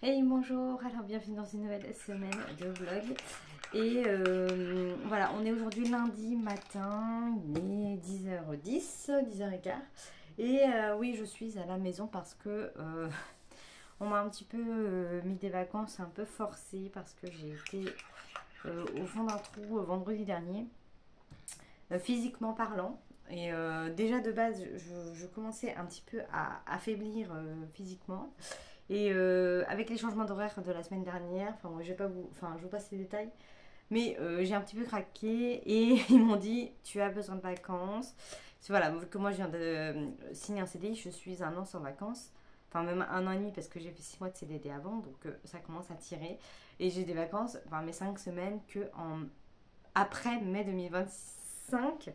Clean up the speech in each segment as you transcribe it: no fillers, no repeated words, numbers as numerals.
Hey bonjour, alors bienvenue dans une nouvelle semaine de vlog. Et voilà, on est aujourd'hui lundi matin, il est 10h10, 10h15. Et oui, je suis à la maison parce que on m'a un petit peu mis des vacances un peu forcées parce que j'ai été au fond d'un trou vendredi dernier, physiquement parlant. Et déjà de base, je commençais un petit peu à affaiblir physiquement. Et avec les changements d'horaire de la semaine dernière, enfin moi je vais pas vous, enfin je vous passe les détails, mais j'ai un petit peu craqué et ils m'ont dit tu as besoin de vacances. Voilà, vu que moi je viens de signer un CDI, je suis un an sans vacances, enfin même un an et demi parce que j'ai fait 6 mois de CDD avant, donc ça commence à tirer. Et j'ai des vacances, enfin mes 5 semaines que après mai 2025.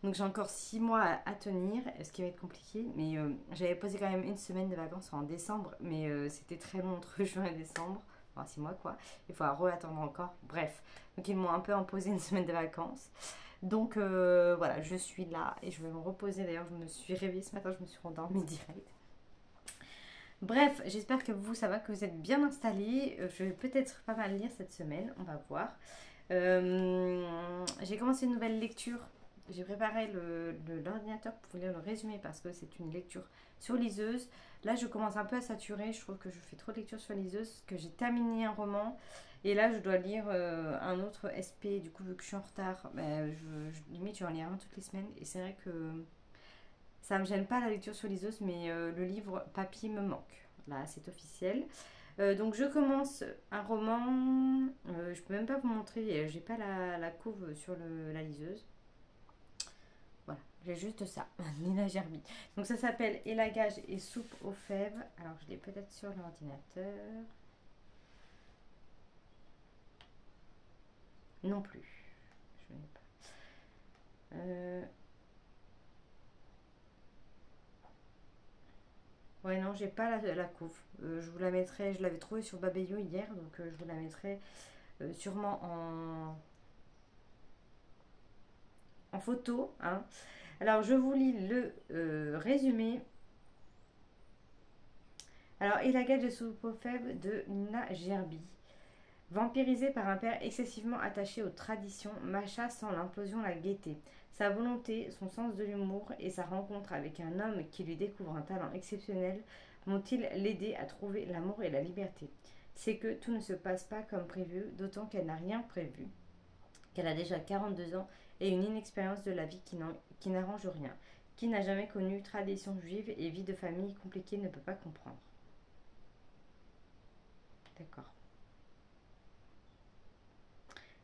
Donc j'ai encore 6 mois à tenir, ce qui va être compliqué. Mais j'avais posé quand même une semaine de vacances en décembre, mais c'était très long entre juin et décembre. Enfin 6 mois quoi. Il faut attendre encore. Bref. Donc ils m'ont un peu imposé une semaine de vacances. Donc voilà, je suis là et je vais me reposer. D'ailleurs, je me suis réveillée ce matin, je me suis rendormie direct. Bref, j'espère que vous, ça va, que vous êtes bien installés. Je vais peut-être pas mal lire cette semaine, on va voir. J'ai commencé une nouvelle lecture. J'ai préparé l'ordinateur pour lire le résumé parce que c'est une lecture sur liseuse. Là, je commence un peu à saturer. Je trouve que je fais trop de lecture sur liseuse, que j'ai terminé un roman. Et là, je dois lire un autre SP. Du coup, vu que je suis en retard, ben, limite, je vais en lire un toutes les semaines. Et c'est vrai que ça me gêne pas la lecture sur liseuse, mais le livre papier me manque. Là, c'est officiel. Donc je commence un roman, je peux même pas vous montrer, j'ai pas la couve sur la liseuse. Voilà, j'ai juste ça, Nina Gerbi. Donc ça s'appelle Élagage et soupe aux fèves. Alors je l'ai peut-être sur l'ordinateur. Non plus, je n'ai pas. Ouais non, j'ai pas la couve. Je vous la mettrai, je l'avais trouvée sur Babelio hier, donc je vous la mettrai sûrement en photo, hein. Alors je vous lis le résumé. Alors, et la gage de soupe aux fèves de Nina Gerbi. Vampirisée par un père excessivement attaché aux traditions, Macha sent l'implosion la gaieté. Sa volonté, son sens de l'humour et sa rencontre avec un homme qui lui découvre un talent exceptionnel vont-ils l'aider à trouver l'amour et la liberté. C'est que tout ne se passe pas comme prévu, d'autant qu'elle n'a rien prévu, qu'elle a déjà 42 ans et une inexpérience de la vie qui n'arrange rien. Qui n'a jamais connu tradition juive et vie de famille compliquée ne peut pas comprendre. D'accord.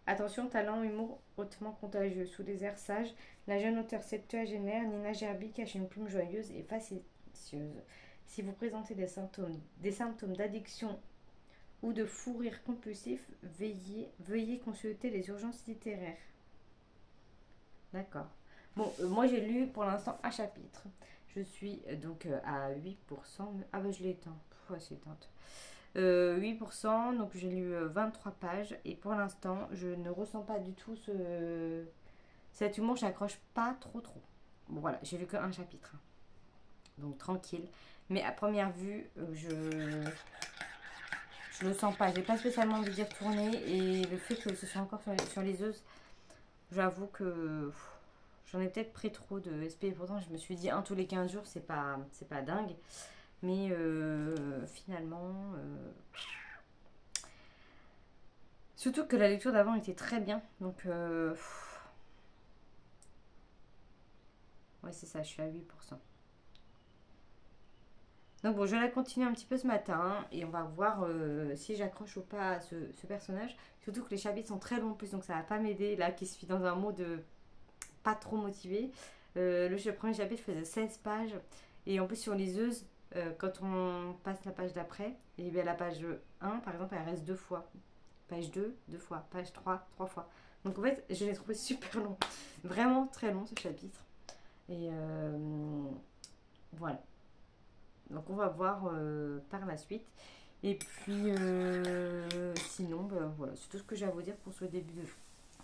Attention, talent, humour hautement contagieux. Sous des airs sages, la jeune auteure septuagénaire Nina Gerbi cache une plume joyeuse et facétieuse. Si vous présentez des symptômes d'addiction ou de fou rire compulsif, veuillez consulter les urgences littéraires. D'accord. Bon, moi j'ai lu pour l'instant un chapitre. Je suis donc à 8%. Ah bah je l'ai éteint. Ouais, c'est éteint. 8%, donc j'ai lu 23 pages et pour l'instant je ne ressens pas du tout cet humour, j'accroche pas trop. Bon voilà, j'ai lu qu'un chapitre, donc tranquille. Mais à première vue, je le sens pas, j'ai pas spécialement envie d'y retourner et le fait que ce soit encore sur les œufs, j'avoue que j'en ai peut-être pris trop de SP. Pourtant je me suis dit un tous les 15 jours, c'est pas dingue. Mais finalement, surtout que la lecture d'avant était très bien. Donc, ouais, c'est ça, je suis à 8%. Donc, bon, je vais la continuer un petit peu ce matin et on va voir si j'accroche ou pas à ce personnage. Surtout que les chapitres sont très longs en plus, donc ça va pas m'aider. Là, qui suis dans un mode pas trop motivé. Le premier chapitre faisait 16 pages. Et en plus, sur liseuse, quand on passe la page d'après, et bien la page 1, par exemple, elle reste deux fois. Page 2 deux fois. Page 3 trois fois. Donc en fait, je l'ai trouvé super long. Vraiment très long ce chapitre. Et voilà. Donc on va voir par la suite. Et puis sinon, ben, voilà, c'est tout ce que j'ai à vous dire pour ce début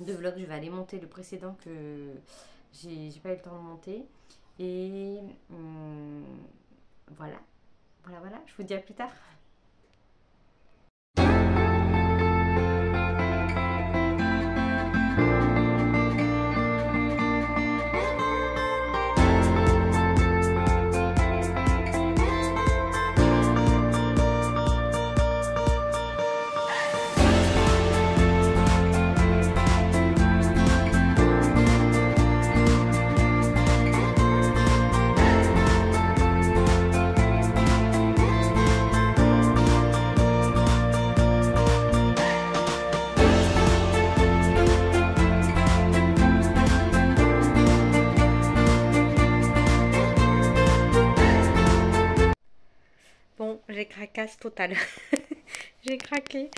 de vlog. Je vais aller monter le précédent que j'ai pas eu le temps de monter. Et voilà. Voilà. Je vous dis à plus tard. fracasse totale. J'ai craqué.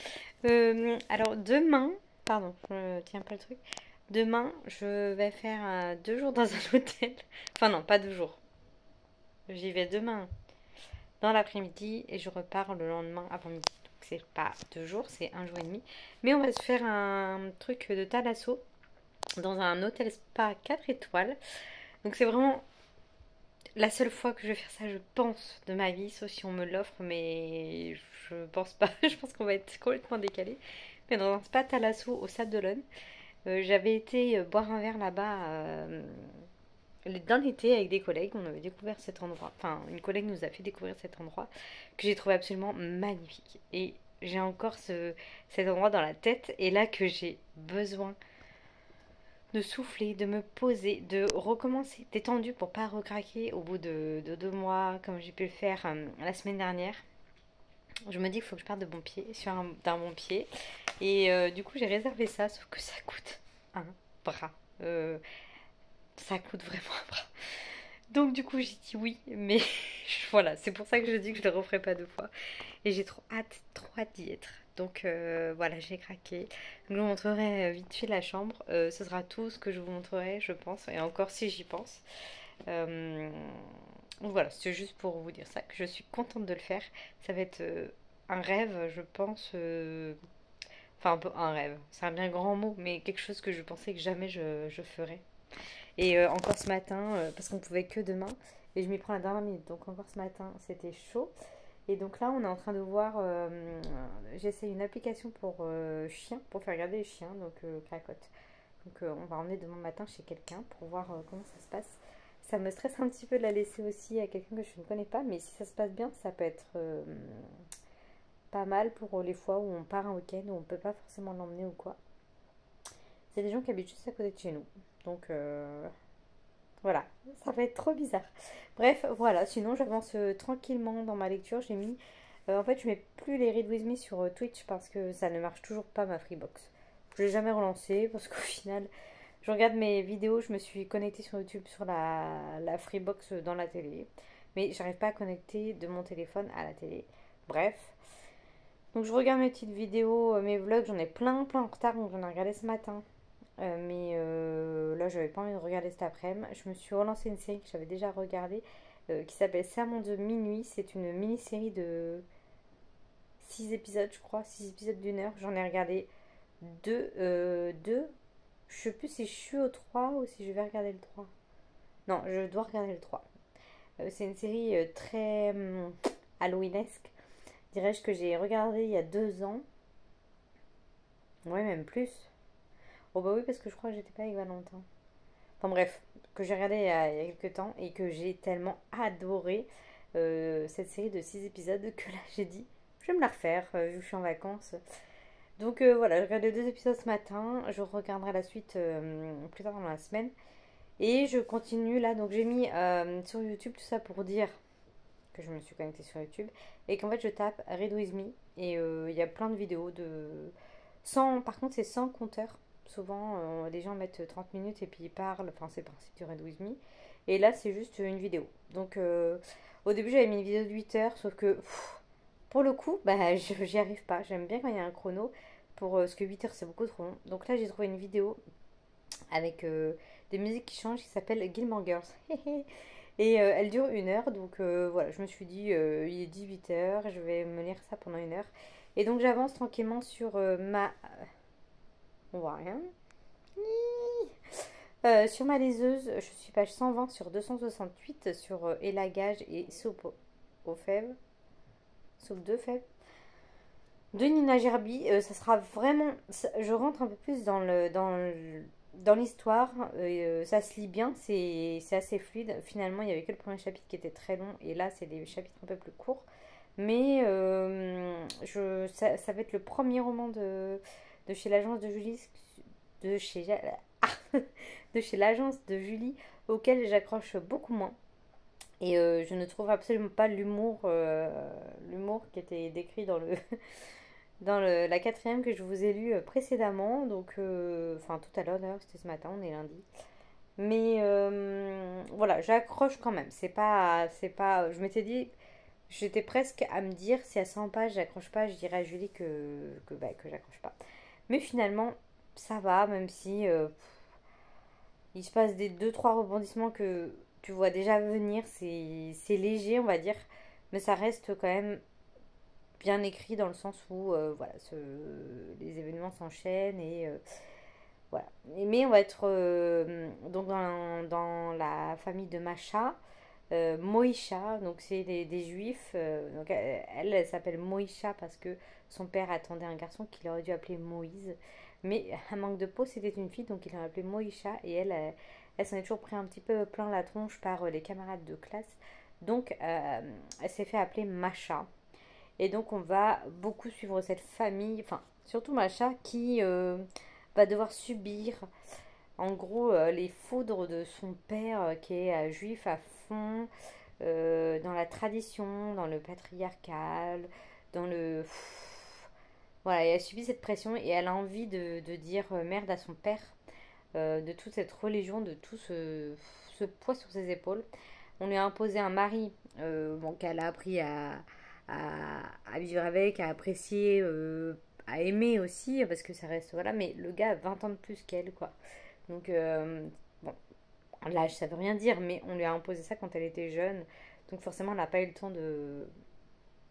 Alors demain, pardon, je tiens pas le truc. Demain, je vais faire 2 jours dans un hôtel. Enfin non, pas 2 jours. J'y vais demain dans l'après-midi et je repars le lendemain avant-midi. Donc c'est pas 2 jours, c'est 1 jour et demi. Mais on va se faire un truc de thalasso dans un hôtel spa 4 étoiles. Donc c'est vraiment la seule fois que je vais faire ça, je pense, de ma vie, sauf si on me l'offre, mais je pense pas. Je pense qu'on va être complètement décalé. Mais dans un spa thalasso au Sable d'Olonne. J'avais été boire un verre là-bas dans l'été avec des collègues. On avait découvert cet endroit. Enfin, une collègue nous a fait découvrir cet endroit que j'ai trouvé absolument magnifique. Et j'ai encore cet endroit dans la tête. Et là que j'ai besoin de souffler, de me poser, de recommencer détendu pour pas recraquer au bout de 2 mois comme j'ai pu le faire la semaine dernière. Je me dis qu'il faut que je parte de bon pied, d'un bon pied. Et du coup, j'ai réservé ça, sauf que ça coûte un bras. Ça coûte vraiment un bras. Donc du coup, j'ai dit oui, mais voilà, c'est pour ça que je dis que je ne le referai pas 2 fois. Et j'ai trop hâte d'y être. Donc voilà, j'ai craqué. Donc, je vous montrerai vite fait la chambre. Ce sera tout ce que je vous montrerai, je pense. Et encore si j'y pense. Donc voilà, c'est juste pour vous dire ça, que je suis contente de le faire. Ça va être un rêve, je pense. Enfin, un peu un rêve. C'est un bien grand mot, mais quelque chose que je pensais que jamais je ferais. Et encore ce matin, parce qu'on pouvait que demain, et je m'y prends la dernière minute. Donc encore ce matin, c'était chaud. Et donc là, on est en train de voir. J'essaie une application pour chiens, pour faire regarder les chiens, donc Cracotte. Donc on va emmener demain matin chez quelqu'un pour voir comment ça se passe. Ça me stresse un petit peu de la laisser aussi à quelqu'un que je ne connais pas, mais si ça se passe bien, ça peut être pas mal pour les fois où on part un week-end où on ne peut pas forcément l'emmener ou quoi. C'est des gens qui habitent juste à côté de chez nous. Donc voilà, ça va être trop bizarre. Bref, voilà, sinon j'avance tranquillement dans ma lecture. J'ai mis. En fait, je mets plus les Read With Me sur Twitch parce que ça ne marche toujours pas ma Freebox. Je l'ai jamais relancé parce qu'au final, je regarde mes vidéos, je me suis connectée sur YouTube sur la Freebox dans la télé. Mais j'arrive pas à connecter de mon téléphone à la télé. Bref. Donc je regarde mes petites vidéos, mes vlogs, j'en ai plein en retard, donc j'en ai regardé ce matin. Mais là, j'avais pas envie de regarder cet après-midi. Je me suis relancé une série que j'avais déjà regardée qui s'appelle Sermon de minuit. C'est une mini-série de 6 épisodes, je crois, 6 épisodes d'1 heure. J'en ai regardé deux. Je sais plus si je suis au 3 ou si je vais regarder le 3. Non, je dois regarder le 3. C'est une série très halloweenesque, dirais-je, que j'ai regardé il y a 2 ans. Ouais, même plus. Oh bah oui, parce que je crois que j'étais pas avec Valentin. Enfin bref, que j'ai regardé il y a quelques temps et que j'ai tellement adoré cette série de 6 épisodes que là j'ai dit, je vais me la refaire vu que je suis en vacances. Donc voilà, j'ai regardé 2 épisodes ce matin, je regarderai la suite plus tard dans la semaine. Et je continue là, donc j'ai mis sur YouTube tout ça pour dire que je me suis connectée sur YouTube et qu'en fait je tape Read With Me et il y a plein de vidéos de... Sans, par contre c'est sans compteur. Souvent les gens mettent 30 minutes et puis ils parlent, enfin c'est le principe du Read With Me. Et là c'est juste une vidéo. Donc au début j'avais mis une vidéo de 8 heures, sauf que pour le coup bah, j'y arrive pas. J'aime bien quand il y a un chrono, pour ce que 8 heures c'est beaucoup trop long. Donc là j'ai trouvé une vidéo avec des musiques qui changent qui s'appelle Gilmore Girls. Et elle dure 1 heure, donc voilà, je me suis dit, il est 18 heures, je vais me lire ça pendant 1 heure. Et donc j'avance tranquillement sur ma... On voit rien. Sur ma liseuse, je suis page 120 sur 268 sur élagage et soupe aux fèves. Soupe de fèves. De Nina Gerbi, ça sera vraiment... Je rentre un peu plus dans l'histoire, ça se lit bien, c'est assez fluide. Finalement, il n'y avait que le premier chapitre qui était très long, et là, c'est des chapitres un peu plus courts. Mais ça va être le premier roman de chez l'agence de Julie, de chez, de chez l'agence de Julie, auquel j'accroche beaucoup moins. Et je ne trouve absolument pas l'humour qui était décrit dans la quatrième que je vous ai lu précédemment. Donc, enfin tout à l'heure d'ailleurs, c'était ce matin, on est lundi. Mais voilà, j'accroche quand même. C'est pas, je m'étais dit J'étais presque à me dire, si à 100 pages, j'accroche pas, je dirais à Julie que j'accroche pas. Mais finalement, ça va, même si il se passe des deux trois rebondissements que tu vois déjà venir. C'est léger, on va dire, mais ça reste quand même bien écrit dans le sens où voilà, les événements s'enchaînent et voilà. Mais on va être donc dans la famille de Macha. Moïcha, donc c'est des juifs. Donc elle s'appelle Moïcha parce que son père attendait un garçon qu'il aurait dû appeler Moïse. Mais un manque de peau, c'était une fille, donc il l'a appelée Moïcha. Et elle s'en est toujours pris un petit peu plein la tronche par les camarades de classe. Donc elle s'est fait appeler Macha. Et donc on va beaucoup suivre cette famille, enfin surtout Macha qui va devoir subir en gros les foudres de son père qui est juif à fond, dans la tradition, dans le patriarcal, dans le... Voilà, et elle subit cette pression et elle a envie de dire merde à son père, de toute cette religion, de tout ce poids sur ses épaules. On lui a imposé un mari bon, qu'elle a appris à vivre avec, à apprécier, à aimer aussi, parce que ça reste, voilà, mais le gars a 20 ans de plus qu'elle, quoi. Donc, bon, l'âge, ça veut rien dire, mais on lui a imposé ça quand elle était jeune. Donc forcément, elle n'a pas eu le temps de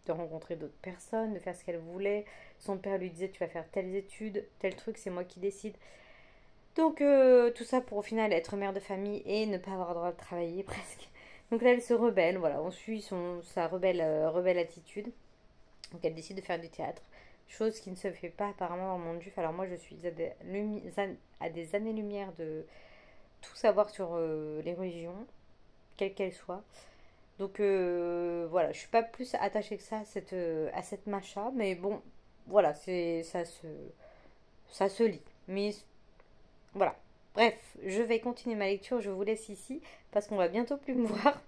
rencontrer d'autres personnes, de faire ce qu'elle voulait. Son père lui disait, tu vas faire telles études, tel truc, c'est moi qui décide. Donc tout ça pour au final être mère de famille et ne pas avoir le droit de travailler presque. Donc là, elle se rebelle, voilà, on suit sa rebelle attitude. Donc elle décide de faire du théâtre, chose qui ne se fait pas apparemment dans le monde juif. Alors moi, je suis à des années-lumière de tout savoir sur les religions, quelles qu'elles soient. Donc voilà, je suis pas plus attachée que ça à cette Macha, mais bon, voilà, ça se lit. Mais voilà. Bref, je vais continuer ma lecture, je vous laisse ici parce qu'on va bientôt plus me voir.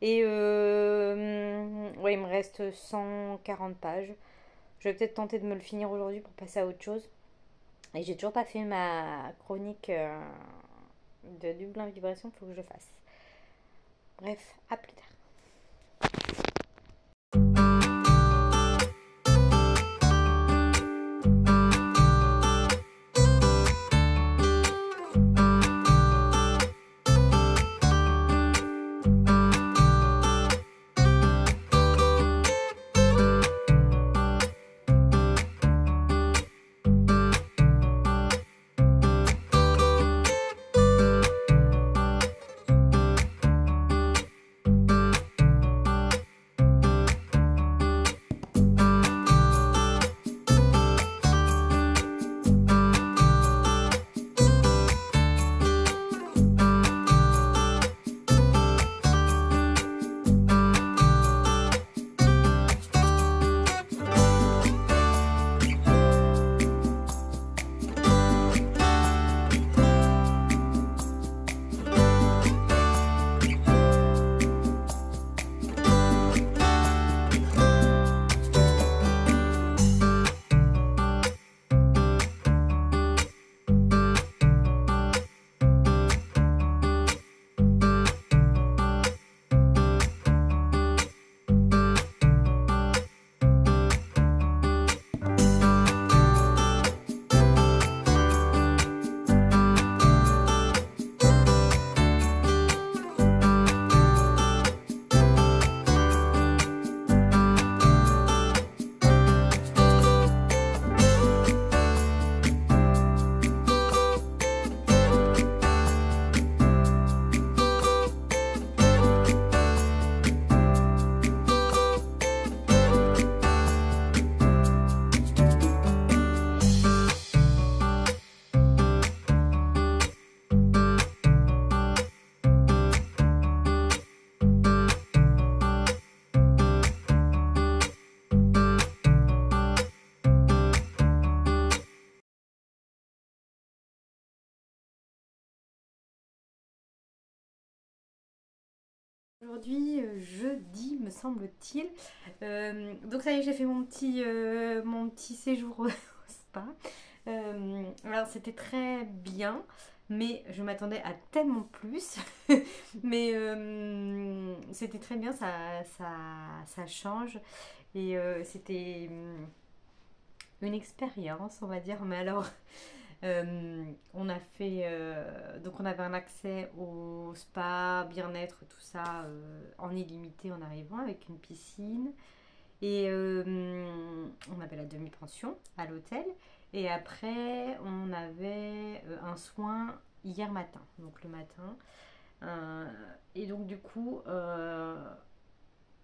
Et ouais, il me reste 140 pages. Je vais peut-être tenter de me le finir aujourd'hui pour passer à autre chose. Et j'ai toujours pas fait ma chronique de Dublin Vibration, il faut que je le fasse. Bref, à plus tard. Aujourd'hui, jeudi, me semble-t-il. Donc ça y est, j'ai fait mon petit séjour au spa. Alors c'était très bien. mais je m'attendais à tellement plus. Mais c'était très bien, ça change. Et c'était une expérience, on va dire. Mais alors, on a fait. Donc, on avait un accès au spa, bien-être, tout ça, en illimité en arrivant, avec une piscine. Et on avait la demi-pension à l'hôtel. Et après, on avait un soin hier matin, donc le matin. Euh, et donc, du coup,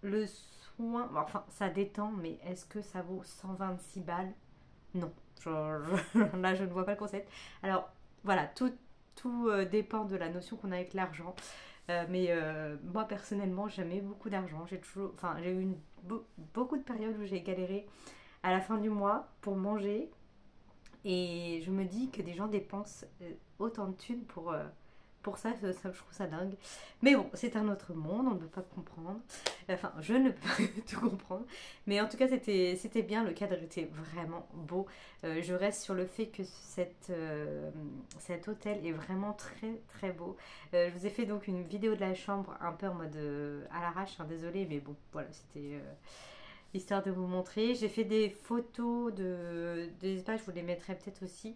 le soin, enfin, ça détend, mais est-ce que ça vaut 126 balles? Non. Là, je ne vois pas le concept. Alors, voilà, tout dépend de la notion qu'on a avec l'argent. Mais moi personnellement, j'ai jamais eu beaucoup d'argent. J'ai eu beaucoup de périodes où j'ai galéré à la fin du mois pour manger. Et je me dis que des gens dépensent autant de thunes pour ça, je trouve ça dingue. Mais bon, c'est un autre monde, on ne peut pas comprendre. Enfin, je ne peux pas tout comprendre. Mais en tout cas, c'était bien, le cadre était vraiment beau. Je reste sur le fait que cet hôtel est vraiment très très beau. Je vous ai fait donc une vidéo de la chambre un peu en mode à l'arrache, hein, désolée, mais bon, voilà, c'était histoire de vous montrer. J'ai fait des photos des espaces, je vous les mettrai peut-être aussi.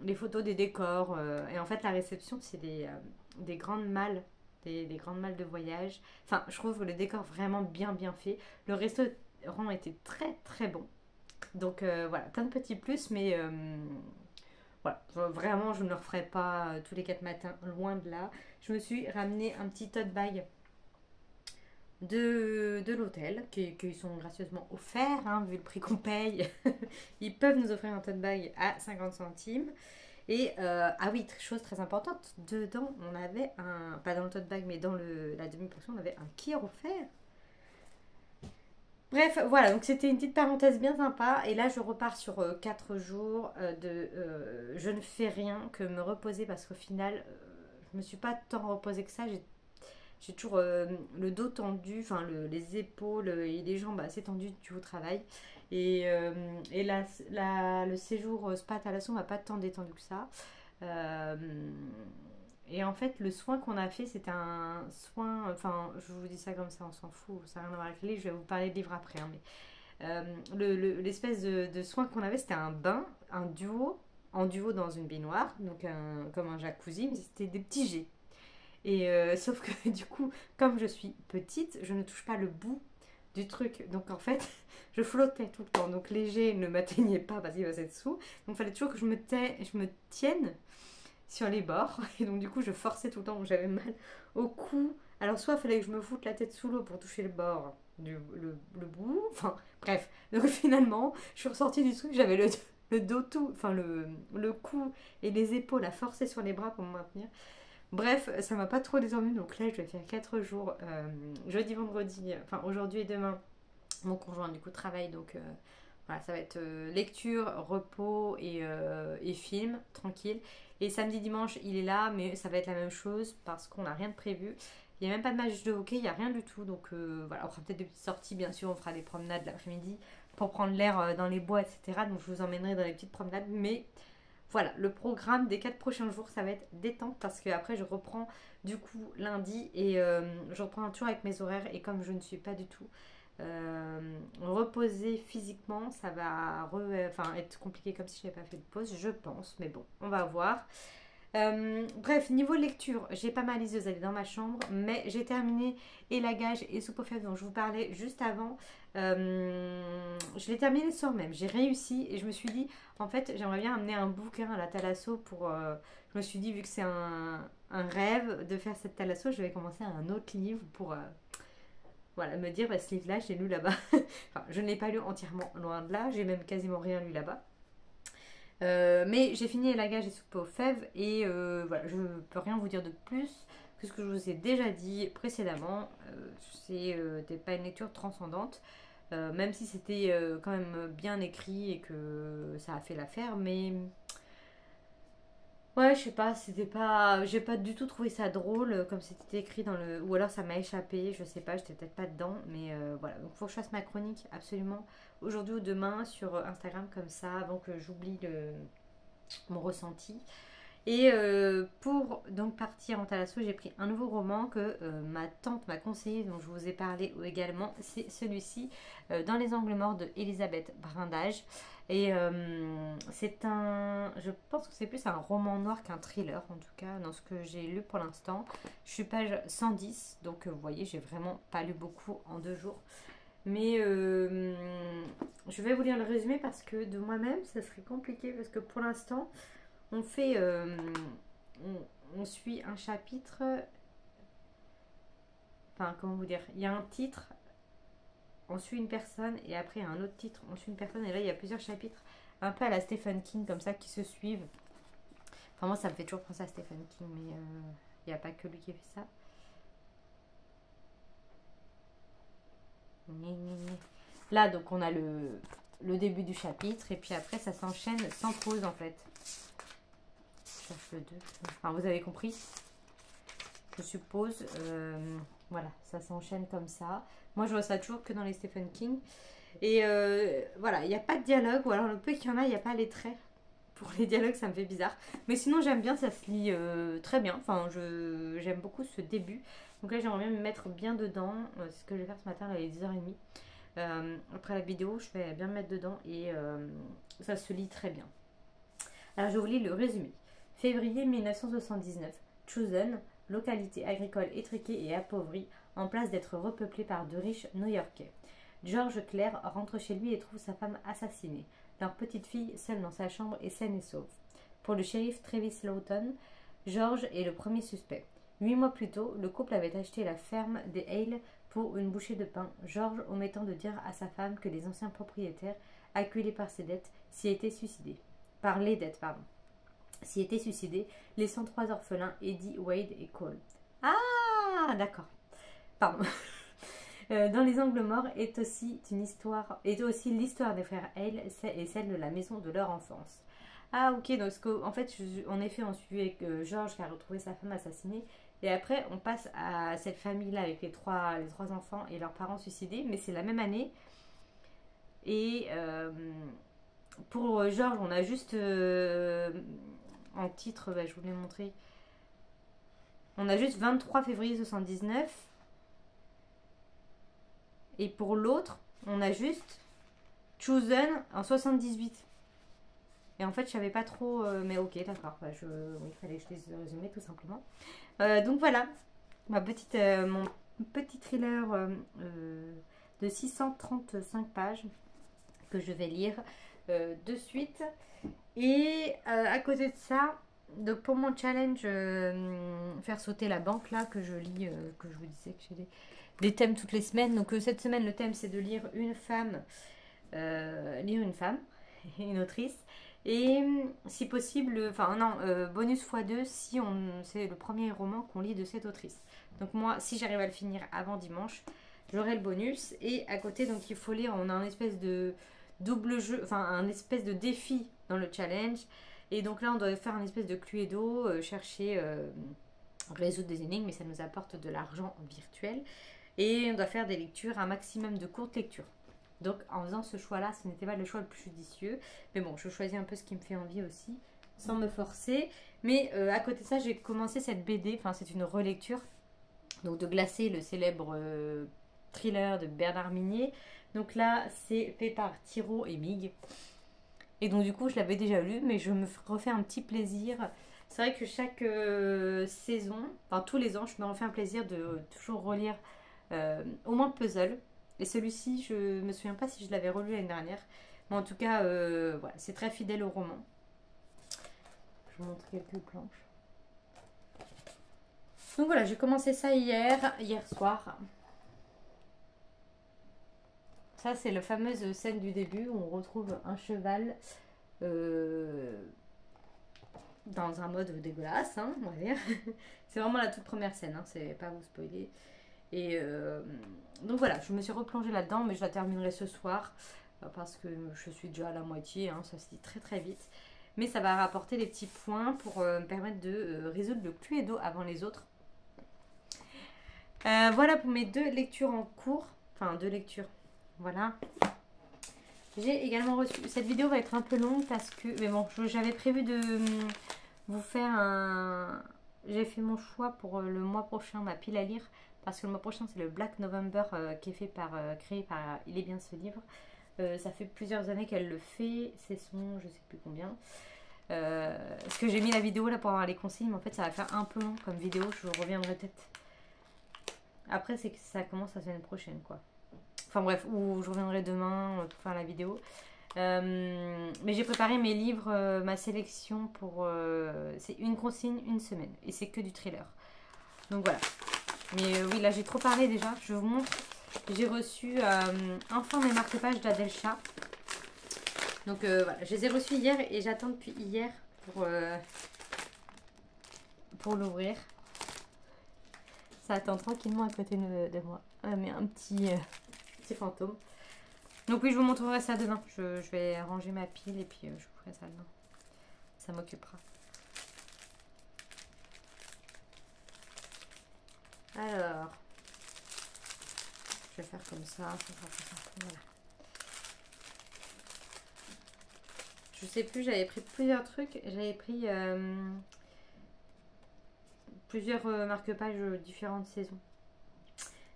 Les photos des décors. Et en fait, la réception, c'est des grandes malles. Des grandes malles de voyage. Enfin, je trouve le décor vraiment bien bien fait. Le restaurant était très très bon. Donc voilà, plein de petits plus, mais voilà, vraiment, je ne le referai pas tous les 4 matins, loin de là. Je me suis ramené un petit tote bag de l'hôtel, qui sont gracieusement offerts, hein, vu le prix qu'on paye. Ils peuvent nous offrir un tote bag à 50 centimes. Et ah oui, chose très importante, dedans on avait pas dans le tote bag, mais dans la demi-portion, on avait un kir offert. Bref, voilà, donc c'était une petite parenthèse bien sympa. Et là, je repars sur 4 jours je ne fais rien que me reposer parce qu'au final, je me suis pas tant reposée que ça. J'ai toujours le dos tendu, enfin les épaules et les jambes assez tendues du au travail. Et le séjour spa Thalasso m'a pas tant détendu que ça. Euh, et en fait, le soin qu'on a fait, c'était un soin. Enfin, je vous dis ça comme ça, on s'en fout, ça n'a rien à voir avec les livres. Je vais vous parler de livres après. Hein, mais l'espèce de soin qu'on avait, c'était un bain, un duo, en duo dans une baignoire, donc comme un jacuzzi, mais c'était des petits jets. Et sauf que du coup, comme je suis petite, je ne touche pas le bout du truc. Donc en fait, je flottais tout le temps. Donc léger ne m'atteignait pas parce qu'il passait dessous. Donc il fallait toujours que je me tienne sur les bords. Et donc du coup, je forçais tout le temps. Donc j'avais mal au cou. Alors soit il fallait que je me foute la tête sous l'eau pour toucher le bord, le bout. Enfin bref. Donc finalement, je suis ressortie du truc. J'avais le dos tout, enfin le cou et les épaules à forcer sur les bras pour me maintenir. Bref, ça m'a pas trop détendu, donc là je vais faire 4 jours, jeudi, vendredi, enfin aujourd'hui et demain. Mon conjoint du coup travaille, donc voilà, ça va être lecture, repos et film, tranquille. Et samedi, dimanche, il est là, mais ça va être la même chose parce qu'on n'a rien de prévu. Il n'y a même pas de match de hockey, il n'y a rien du tout. Donc voilà, on fera peut-être des petites sorties, bien sûr, on fera des promenades l'après-midi pour prendre l'air dans les bois, etc. Donc je vous emmènerai dans les petites promenades, mais voilà, le programme des 4 prochains jours, ça va être détente parce que après je reprends du coup lundi et je reprends toujours avec mes horaires et comme je ne suis pas du tout reposée physiquement, ça va être compliqué comme si je n'avais pas fait de pause, je pense, mais bon, on va voir. Bref, niveau lecture, j'ai pas ma liseuse, elle est dans ma chambre, mais j'ai terminé Élagage et Soupe aux fèves dont je vous parlais juste avant. Je l'ai terminé le soir même, j'ai réussi et je me suis dit, en fait, j'aimerais bien amener un bouquin à la Thalasso pour. Je me suis dit, vu que c'est un rêve de faire cette Thalasso, je vais commencer un autre livre pour. Voilà, me dire, bah, ce livre-là, je l'ai lu là-bas. Enfin, je ne l'ai pas lu entièrement, loin de là, j'ai même quasiment rien lu là-bas. Mais j'ai fini la gage et soupe aux fèves et voilà, je ne peux rien vous dire de plus que ce que je vous ai déjà dit précédemment. C'était pas une lecture transcendante, même si c'était quand même bien écrit et que ça a fait l'affaire, mais ouais, je sais pas, c'était pas. J'ai pas du tout trouvé ça drôle comme c'était écrit dans le. Ou alors ça m'a échappé, je sais pas, j'étais peut-être pas dedans, mais voilà. Donc faut que je fasse ma chronique absolument aujourd'hui ou demain sur Instagram comme ça avant que j'oublie mon ressenti. Et pour donc partir en Thalasso, j'ai pris un nouveau roman que ma tante m'a conseillé, dont je vous ai parlé également. C'est celui-ci, Dans les angles morts de Elisabeth Brindage. Et c'est un... Je pense que c'est plus un roman noir qu'un thriller, en tout cas, dans ce que j'ai lu pour l'instant. Je suis page 110, donc vous voyez, j'ai vraiment pas lu beaucoup en 2 jours. Mais je vais vous lire le résumé parce que de moi-même, ça serait compliqué. Parce que pour l'instant, on fait... on suit un chapitre... Enfin, comment vous dire? Il y a un titre, on suit une personne, et après, il y a un autre titre, on suit une personne. Et là, il y a plusieurs chapitres, un peu à la Stephen King, comme ça, qui se suivent. Enfin, moi, ça me fait toujours penser à Stephen King, mais il n'y a pas que lui qui fait ça. Là, donc, on a le début du chapitre, et puis après, ça s'enchaîne sans pause, en fait. Je cherche le 2. Enfin, vous avez compris, je suppose. Voilà, ça s'enchaîne comme ça. Moi, je vois ça toujours que dans les Stephen King. Et voilà, il n'y a pas de dialogue, ou alors le peu qu'il y en a, il n'y a pas les traits. Pour les dialogues, ça me fait bizarre. Mais sinon, j'aime bien, ça se lit très bien. Enfin, j'aime beaucoup ce début. Donc là, j'aimerais bien me mettre bien dedans. C'est ce que je vais faire ce matin, là, il est 10h30. Après la vidéo, je vais bien me mettre dedans et ça se lit très bien. Alors, je vous lis le résumé. Février 1979. Chosen, localité agricole étriquée et appauvrie, en place d'être repeuplée par de riches New-Yorkais. George Clare rentre chez lui et trouve sa femme assassinée. Leur petite fille, seule dans sa chambre, est saine et sauve. Pour le shérif Travis Lawton, George est le premier suspect. 8 mois plus tôt, le couple avait acheté la ferme des Hale pour une bouchée de pain, George omettant de dire à sa femme que les anciens propriétaires, acculés par ses dettes, s'y étaient suicidés. Par les dettes, pardon. S'y étaient suicidés, laissant 3 orphelins, Eddie, Wade et Cole. Ah, d'accord. Pardon. Dans les angles morts est aussi l'histoire des frères Hale et celle de la maison de leur enfance. Ah, ok, donc en fait, en effet, on suivait George qui a retrouvé sa femme assassinée. Et après, on passe à cette famille-là avec les trois enfants et leurs parents suicidés. Mais c'est la même année. Et pour George, on a juste en titre, je vous l'ai montré. On a juste 23 février 79. Et pour l'autre, on a juste Chosen en 78. Et en fait, je savais pas trop, mais ok, d'accord. Oui, il fallait que je les résume tout simplement. Donc voilà, mon petit thriller de 635 pages que je vais lire de suite. Et à côté de ça, donc pour mon challenge, faire sauter la banque là que je lis, que je vous disais que j'ai des thèmes toutes les semaines. Donc cette semaine, le thème c'est de lire une femme, une autrice. Et si possible, enfin non, bonus x2 si c'est le premier roman qu'on lit de cette autrice. Donc moi, si j'arrive à le finir avant dimanche, j'aurai le bonus. Et à côté, donc il faut lire, on a un espèce de double jeu, enfin un espèce de défi dans le challenge. Et donc là, on doit faire un espèce de Cluedo, chercher, résoudre des énigmes, mais ça nous apporte de l'argent virtuel. Et on doit faire des lectures, un maximum de courtes lectures. Donc en faisant ce choix-là, ce n'était pas le choix le plus judicieux. Mais bon, je choisis un peu ce qui me fait envie aussi, sans me forcer. Mais à côté de ça, j'ai commencé cette BD, enfin c'est une relecture. Donc de Glacé, le célèbre thriller de Bernard Minier. Donc là, c'est fait par Thiraud et Mig. Et donc du coup, je l'avais déjà lu, mais je me refais un petit plaisir. C'est vrai que chaque saison, enfin tous les ans, je me refais un plaisir de toujours relire au moins Puzzle. Et celui-ci, je me souviens pas si je l'avais relu l'année dernière. Mais en tout cas, voilà, c'est très fidèle au roman. Je vous montre quelques planches. Donc voilà, j'ai commencé ça hier soir. Ça, c'est la fameuse scène du début où on retrouve un cheval dans un mode dégueulasse, hein, on va dire. C'est vraiment la toute première scène, hein, c'est pas vous spoiler. Et donc voilà, je me suis replongée là-dedans, mais je la terminerai ce soir parce que je suis déjà à la moitié, hein, ça se lit très très vite. Mais ça va rapporter des petits points pour me permettre de résoudre le Cluedo avant les autres. Voilà pour mes 2 lectures en cours, enfin 2 lectures. Voilà. J'ai également reçu... Cette vidéo va être un peu longue parce que... Mais bon, j'avais prévu de vous faire un... J'ai fait mon choix pour le mois prochain, ma pile à lire. Parce que le mois prochain, c'est le Black November qui est fait par, créé par Il est bien ce livre. Ça fait plusieurs années qu'elle le fait. C'est son, je sais plus combien. Parce que j'ai mis la vidéo là pour avoir les consignes. Mais en fait, ça va faire un peu long comme vidéo. Je reviendrai peut-être. Après, c'est que ça commence la semaine prochaine, quoi. Enfin bref, ou je reviendrai demain pour faire la vidéo. Mais j'ai préparé mes livres, ma sélection pour... c'est une consigne, une semaine. Et c'est que du thriller. Donc voilà. Mais oui, là j'ai trop parlé déjà. Je vous montre. J'ai reçu enfin mes marque-pages d'Adelcha. Donc voilà, je les ai reçus hier et j'attends depuis hier pour l'ouvrir. Ça attend tranquillement à côté de moi. Mais un petit fantôme. Donc oui, je vous montrerai ça demain. Je vais ranger ma pile et puis je vous ferai ça demain. Ça m'occupera. Alors, je vais faire comme ça. Voilà. Je sais plus, j'avais pris plusieurs trucs. J'avais pris plusieurs marque-pages différentes saisons.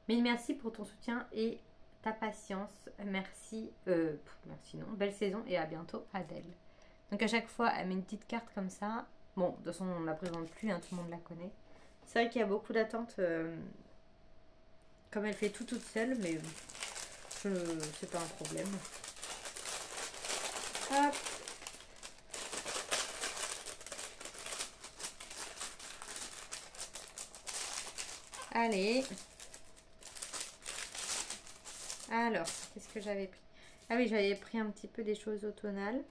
Mais merci pour ton soutien et ta patience. Merci. Merci non. Belle saison et à bientôt, Adèle. Donc à chaque fois, elle met une petite carte comme ça. Bon, de toute façon, on ne la présente plus, hein, tout le monde la connaît. C'est vrai qu'il y a beaucoup d'attentes. Comme elle fait tout toute seule, mais c'est pas un problème. Hop. Allez. Alors, qu'est-ce que j'avais pris? Ah oui, j'avais pris un petit peu des choses automnales.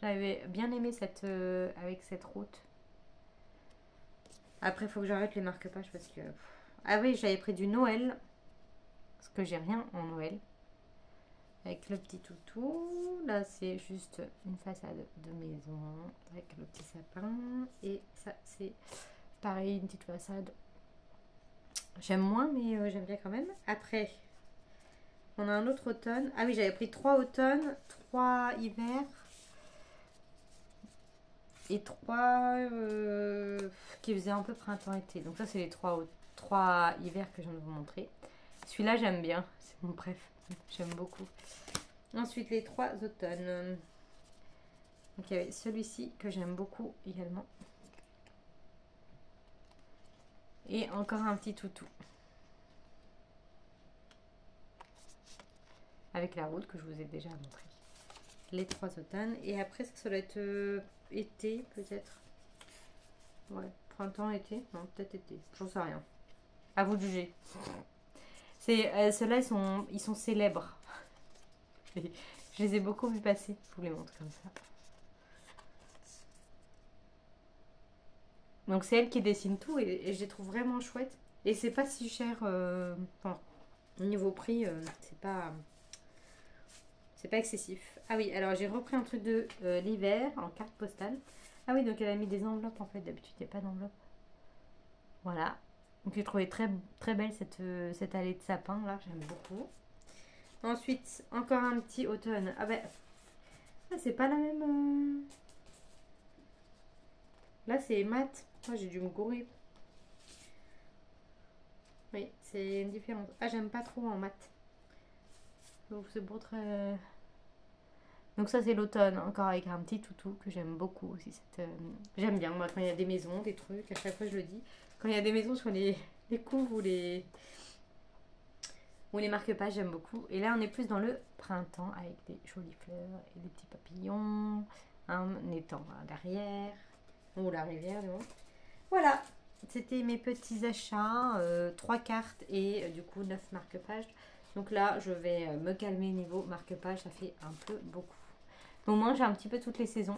J'avais bien aimé avec cette route. Après, il faut que j'arrête les marque-pages parce que... Ah oui, j'avais pris du Noël. Parce que j'ai rien en Noël. Avec le petit toutou. Là, c'est juste une façade de maison. Avec le petit sapin. Et ça, c'est pareil, une petite façade. J'aime moins, mais j'aime bien quand même. Après, on a un autre automne. Ah oui, j'avais pris 3 automnes, 3 hivers. Et 3 qui faisaient un peu printemps-été. Donc ça, c'est les 3 hivers que je viens de vous montrer. Celui-là, j'aime bien. C'est mon préf. J'aime beaucoup. Ensuite, les 3 automnes. Donc, il y avait celui-ci que j'aime beaucoup également. Et encore un petit toutou. Avec la route que je vous ai déjà montré. Les 3 automnes. Et après, ça doit être été, peut-être. Ouais, printemps, été. Non, peut-être été. J'en sais rien. À vous de juger. Ceux-là, ils sont célèbres. Je les ai beaucoup vus passer. Je vous les montre comme ça. Donc c'est elle qui dessine tout et je les trouve vraiment chouettes. Et c'est pas si cher. Enfin, au niveau prix, c'est pas excessif. Ah oui, alors j'ai repris un truc de l'hiver en carte postale. Ah oui, donc elle a mis des enveloppes en fait. D'habitude, il n'y a pas d'enveloppe. Voilà. Donc j'ai trouvé très, très belle cette allée de sapin là. J'aime beaucoup. Ensuite, encore un petit automne. Ah ben, c'est pas la même... Là, c'est mat. Moi, j'ai dû me gourer. Oui, c'est une différence. Ah, j'aime pas trop en mat. Donc, c'est beau très... Donc, ça, c'est l'automne. Encore avec un petit toutou que j'aime beaucoup aussi. J'aime bien, moi, quand il y a des maisons, des trucs. À chaque fois, je le dis. Quand il y a des maisons sur les couves ou les marque-pages, j'aime beaucoup. Et là, on est plus dans le printemps avec des jolies fleurs et des petits papillons. Un étang derrière. Ou la rivière, du moins. Voilà, c'était mes petits achats, 3 cartes et du coup 9 marque-pages. Donc là, je vais me calmer niveau marque-page, ça fait un peu beaucoup. Mais au moins, j'ai un petit peu toutes les saisons.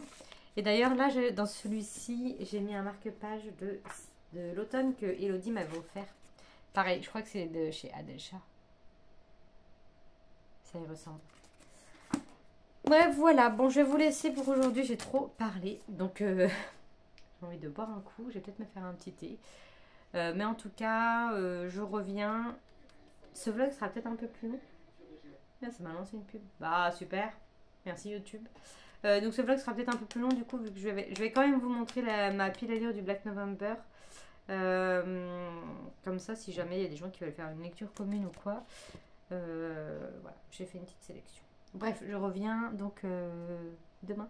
Et d'ailleurs, là, dans celui-ci, j'ai mis un marque-page de l'automne que Elodie m'avait offert. Pareil, je crois que c'est de chez Adelcha. Ça y ressemble. Ouais, voilà. Bon, je vais vous laisser pour aujourd'hui. J'ai trop parlé. Donc... j'ai envie de boire un coup, je vais peut-être me faire un petit thé. Mais en tout cas, je reviens. Ce vlog sera peut-être un peu plus long. Ah, ça m'a lancé une pub. Bah super, merci YouTube. Donc ce vlog sera peut-être un peu plus long du coup, vu que je vais quand même vous montrer ma pile à lire du Black November. Comme ça, si jamais il y a des gens qui veulent faire une lecture commune ou quoi, voilà, j'ai fait une petite sélection. Bref, je reviens donc demain.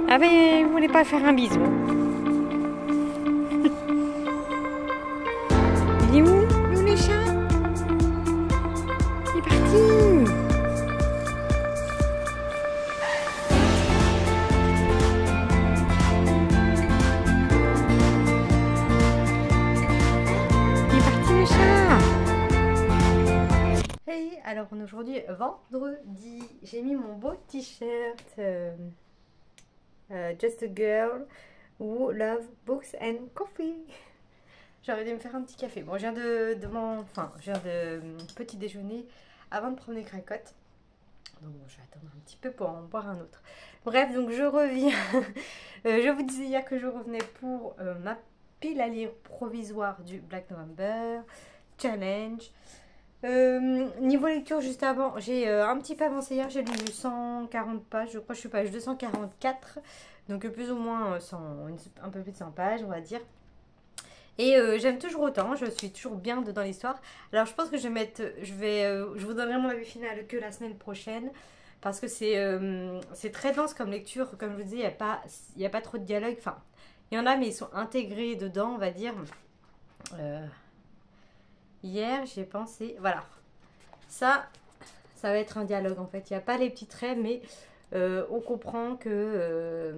Ah ben, vous voulez pas faire un bisou? Il est où le chat? Il est parti. Il est parti le chat. Hey, alors on est aujourd'hui vendredi. J'ai mis mon beau t-shirt Just a Girl who love books and coffee. J'aurais dû me faire un petit café. Bon, je viens de petit déjeuner avant de prendre les cracottes. Donc bon, je vais attendre un petit peu pour en boire un autre. Bref, donc je reviens. Je vous disais hier que je revenais pour ma pile à lire provisoire du Black November Challenge. Niveau lecture, juste avant, j'ai un petit peu avancé hier, j'ai lu 140 pages, je crois que je suis page 244, donc plus ou moins un peu plus de 100 pages, on va dire. Et j'aime toujours autant, je suis toujours bien dedans l'histoire. Alors je pense que je vous donnerai mon avis final que la semaine prochaine, parce que c'est très dense comme lecture, comme je vous dis, il n'y a pas trop de dialogue, enfin, il y en a mais ils sont intégrés dedans, on va dire. Hier, j'ai pensé, voilà, ça va être un dialogue en fait. Il n'y a pas les petits traits, mais on comprend que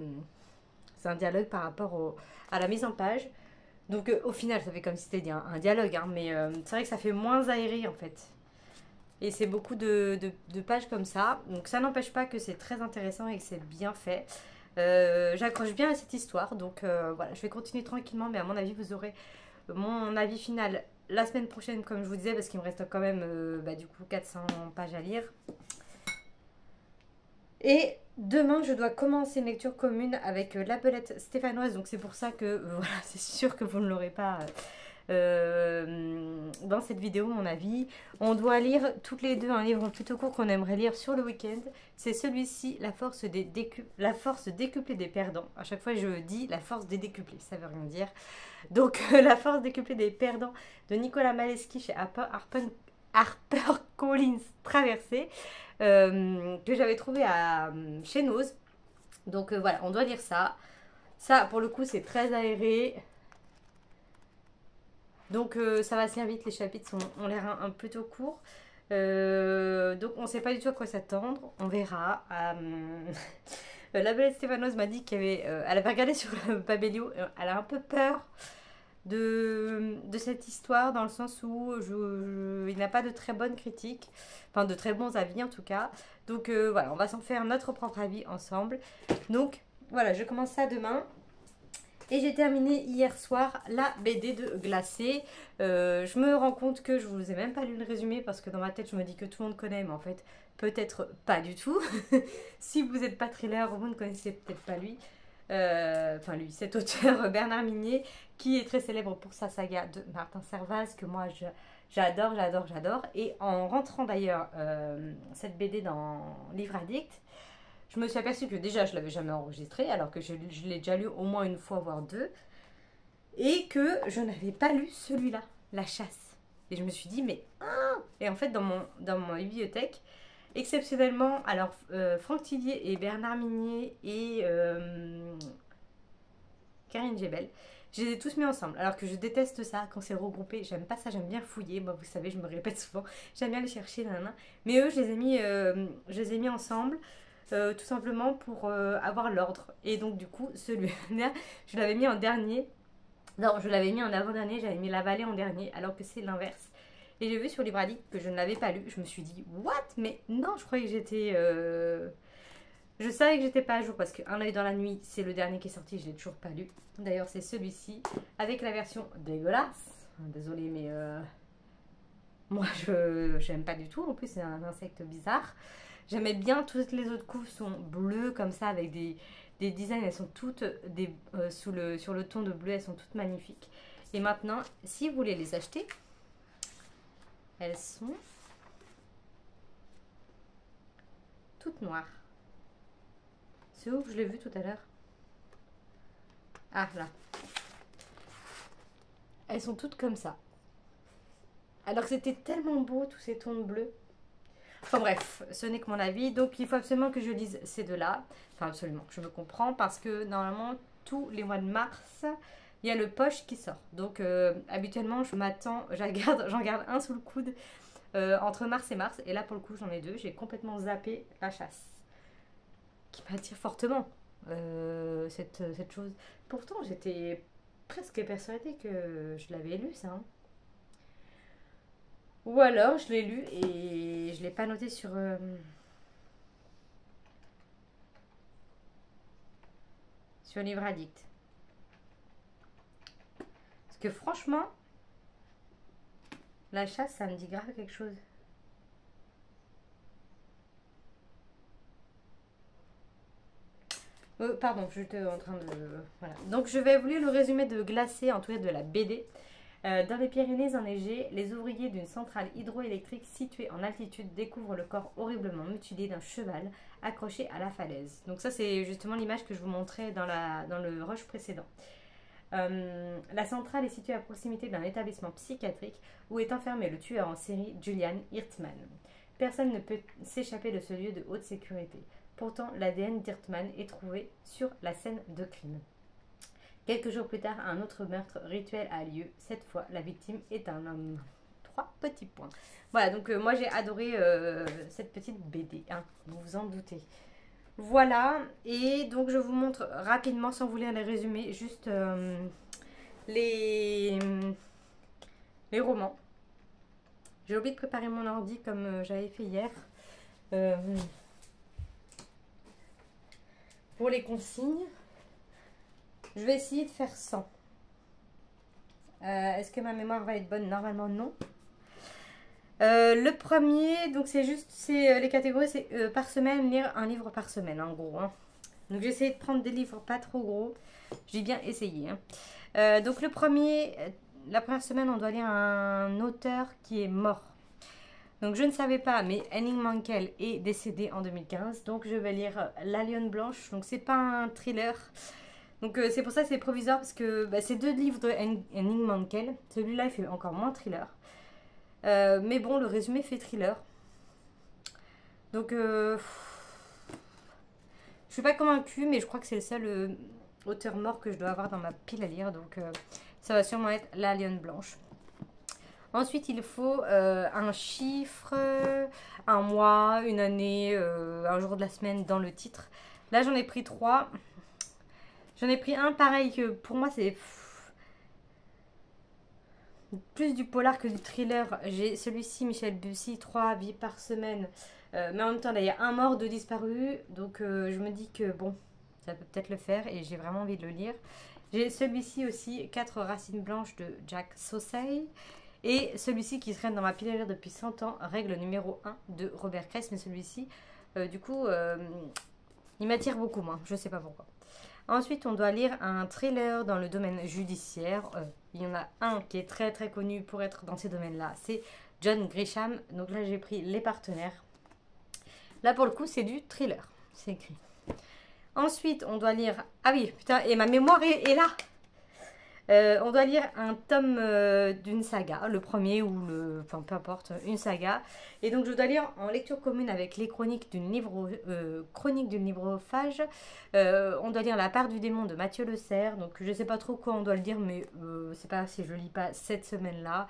c'est un dialogue par rapport à la mise en page. Donc au final, ça fait comme si c'était un dialogue, hein, mais c'est vrai que ça fait moins aéré en fait. Et c'est beaucoup de pages comme ça. Donc ça n'empêche pas que c'est très intéressant et que c'est bien fait. J'accroche bien à cette histoire, donc voilà, je vais continuer tranquillement, mais à mon avis, vous aurez mon avis final la semaine prochaine, comme je vous disais, parce qu'il me reste quand même du coup 400 pages à lire. Et demain, je dois commencer une lecture commune avec la belette stéphanoise. Donc c'est pour ça que, voilà, c'est sûr que vous ne l'aurez pas dans cette vidéo, mon avis. On doit lire toutes les deux un livre plutôt court qu'on aimerait lire sur le week-end. C'est celui-ci, la force décuplée des perdants. À chaque fois, je dis la force des décuplés, ça veut rien dire. Donc, la force décuplée des perdants de Nicolas Malesky chez HarperCollins Traversée, que j'avais trouvé chez Nose. Donc, voilà, on doit lire ça. Ça, pour le coup, c'est très aéré. Donc ça va se lire vite, les chapitres ont l'air plutôt courts. Donc on ne sait pas du tout à quoi s'attendre, on verra. La belette stéphanoise m'a dit elle avait regardé sur le Babelio, elle a un peu peur de cette histoire, dans le sens où il n'a pas de très bonnes critiques, enfin de très bons avis en tout cas. Donc voilà, on va s'en faire notre propre avis ensemble. Donc voilà, je commence ça demain. Et j'ai terminé hier soir la BD de Glacé. Je me rends compte que je vous ai même pas lu le résumé, parce que dans ma tête je me dis que tout le monde connaît, mais en fait peut-être pas du tout. Si vous n'êtes pas thriller, vous ne connaissez peut-être pas lui. Enfin lui, cet auteur Bernard Minier, qui est très célèbre pour sa saga de Martin Servaz, que moi j'adore. Et en rentrant d'ailleurs cette BD dans Livre Addict, je me suis aperçue que déjà je l'avais jamais enregistré, alors que je l'ai déjà lu au moins une fois, voire deux, et que je n'avais pas lu celui-là. La Chasse. Et je me suis dit, mais... Et en fait, dans ma bibliothèque, exceptionnellement, alors Franck Tillier et Bernard Minier et Karine Jebel, je les ai tous mis ensemble. Alors que je déteste ça quand c'est regroupé. J'aime pas ça, j'aime bien fouiller. Moi, vous savez, je me répète souvent. J'aime bien les chercher, nanana. Mais eux, je les ai mis ensemble. Tout simplement pour avoir l'ordre. Et donc, du coup, celui-là, je l'avais mis en dernier. Non, je l'avais mis en avant-dernier, j'avais mis La Vallée en dernier, alors que c'est l'inverse. Et j'ai vu sur Livre Addict que je ne l'avais pas lu. Je me suis dit, what? Mais non, je croyais que j'étais... Je savais que j'étais pas à jour parce que Un œil dans la nuit, c'est le dernier qui est sorti, je l'ai toujours pas lu. D'ailleurs, c'est celui-ci, avec la version dégueulasse. Désolée, mais moi, je n'aime pas du tout. En plus, c'est un insecte bizarre. J'aimais bien, toutes les autres couves sont bleues comme ça, avec des designs, elles sont toutes sur le ton de bleu, elles sont toutes magnifiques. Et maintenant, si vous voulez les acheter, elles sont toutes noires. C'est où que je l'ai vu tout à l'heure? Ah, là. Elles sont toutes comme ça. Alors que c'était tellement beau, tous ces tons de bleu. Enfin bref, ce n'est que mon avis. Donc il faut absolument que je lise ces deux-là. Enfin absolument, je me comprends. Parce que normalement, tous les mois de mars, il y a le poche qui sort. Donc habituellement, j'en garde un sous le coude entre mars et mars. Et là, pour le coup, j'en ai deux. J'ai complètement zappé La Chasse. Qui m'attire fortement, cette chose. Pourtant, j'étais presque persuadée que je l'avais lu, ça. Hein. Ou alors, je l'ai lu et je ne l'ai pas noté sur Livre Addict. Parce que franchement, La Chasse, ça me dit grave quelque chose. Pardon, j'étais en train de... Voilà. Donc, je vais vous lire le résumé de Glacé, en tout cas de la BD. Dans les Pyrénées enneigées, les ouvriers d'une centrale hydroélectrique située en altitude découvrent le corps horriblement mutilé d'un cheval accroché à la falaise. Donc ça, c'est justement l'image que je vous montrais dans le rush précédent. La centrale est située à proximité d'un établissement psychiatrique où est enfermé le tueur en série Julian Hirtman. Personne ne peut s'échapper de ce lieu de haute sécurité. Pourtant, l'ADN d'Hirtman est trouvé sur la scène de crime. Quelques jours plus tard, un autre meurtre rituel a lieu. Cette fois, la victime est un homme. 3 petits points. Voilà, donc moi j'ai adoré cette petite BD, hein, vous vous en doutez. Voilà, et donc je vous montre rapidement, sans vous lire les résumés, juste les romans. J'ai oublié de préparer mon ordi comme j'avais fait hier. Pour les consignes, je vais essayer de faire 100. Est-ce que ma mémoire va être bonne? Normalement, non. Le premier, donc les catégories, c'est par semaine, lire un livre par semaine, en gros. Hein. Donc, j'ai essayé de prendre des livres pas trop gros. J'ai bien essayé. Hein. Donc, la première semaine, on doit lire un auteur qui est mort. Donc, je ne savais pas, mais Henning Mankell est décédé en 2015. Donc, je vais lire La Lionne Blanche. Donc, c'est pas un thriller. Donc, c'est pour ça que c'est provisoire, parce que c'est 2 livres de Henning Mankell. Celui-là, il fait encore moins thriller. Mais bon, le résumé fait thriller. Donc, je suis pas convaincue, mais je crois que c'est le seul auteur mort que je dois avoir dans ma pile à lire. Donc, ça va sûrement être La Lionne Blanche. Ensuite, il faut un chiffre, un mois, une année, un jour de la semaine dans le titre. Là, j'en ai pris 3. J'en ai pris un pareil que pour moi, c'est plus du polar que du thriller. J'ai celui-ci, Michel Bussy, 3 vies par semaine. Mais en même temps, là, il y a un mort, 2 disparus. Donc, je me dis que bon, ça peut peut-être le faire et j'ai vraiment envie de le lire. J'ai celui-ci aussi, 4 racines blanches de Jack Saussay. Et celui-ci qui traîne dans ma pile à lire depuis 100 ans, Règle numéro 1 de Robert Kress. Mais celui-ci, du coup, il m'attire beaucoup moins. Je ne sais pas pourquoi. Ensuite, on doit lire un thriller dans le domaine judiciaire. Il y en a un qui est très très connu pour être dans ces domaines-là. C'est John Grisham. Donc là, j'ai pris Les Partenaires. Là, pour le coup, c'est du thriller. C'est écrit. Ensuite, on doit lire... Ah oui, putain, et ma mémoire est là. On doit lire un tome d'une saga, le premier ou le... Enfin, peu importe, une saga. Et donc, je dois lire en lecture commune avec les chroniques d'une librophage. On doit lire La part du démon de Mathieu Le Serre. Donc, je sais pas trop quoi on doit le lire, mais c'est pas grave si je lis pas cette semaine-là.